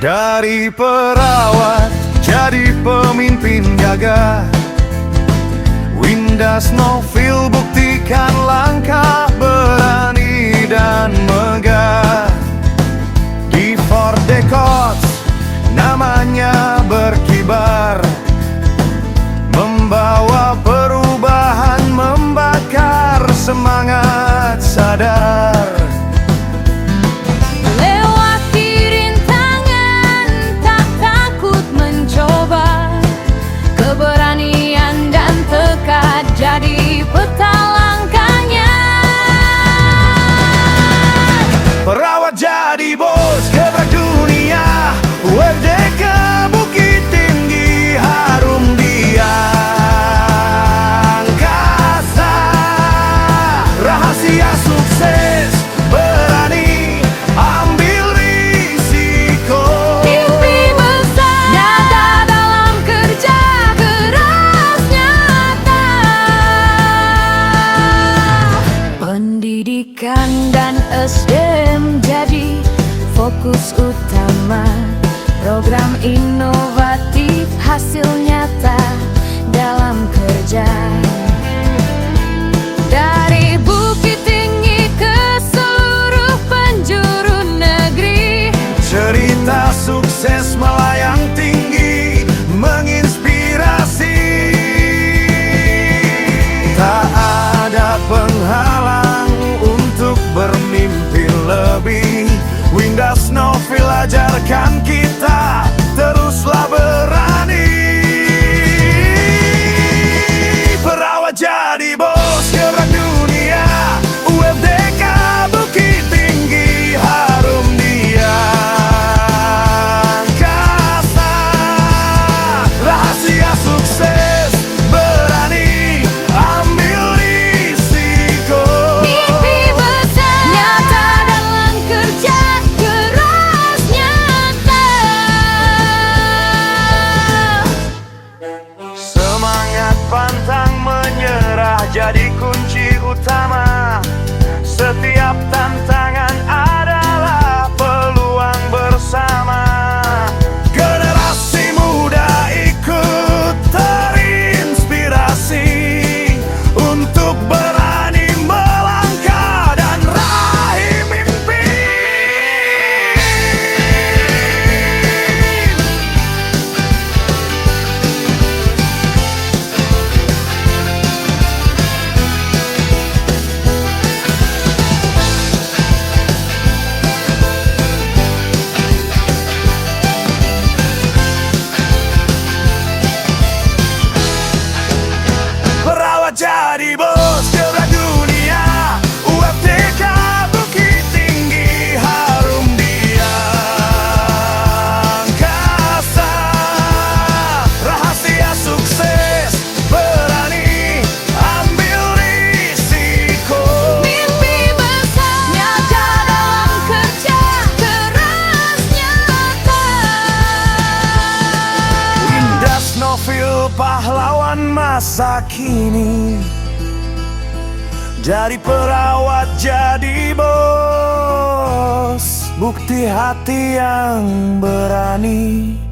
Dari perawat jadi pemimpin gagah, Windas Novil buktikan langkah berani dan megah. Di Fort Decots namanya berkibar, membawa perubahan, membakar semangat sadar. Jadi peta langkahnya. Perawat jadi bos, gebrak dunia, WFD ke Bukit Tinggi, harum di angkasa. Rahasia sukses, berani ambil risiko. Mimpi besar, nyata dalam kerja keras nyata. Pendidikan dan SDM jadi fokus utama, program inovatif hasil nyata dalam kerja. Dari Bukit Tinggi ke seluruh penjuru negeri, cerita sukses melayang tinggi, menginspirasi. Tak ada penghalang untuk bermimpi lebih. Windas Novil ajarkan kita, teruslah berani. Perawat jadi bos, gebrak dunia, UFDK Bukit Tinggi, harum di angkasa. Rahasia sukses, berani ambil risiko. mimpi besar, nyata dalam kerja keras nyata. Semangat pantang menyerah jadi kunci utama. Setiap tantangan adalah peluang bersama. Generasi muda ikut terinspirasi untuk berani melangkah dan raih mimpi. Perawat jadi bos, gebrak dunia, UFDK Bukit Tinggi, harum di angkasa. Rahasia sukses, berani ambil risiko. Mimpi besar, nyata dalam kerja keras nyata. Windas Novil pahlawan masa kini, dari perawat jadi bos, bukti hati yang berani.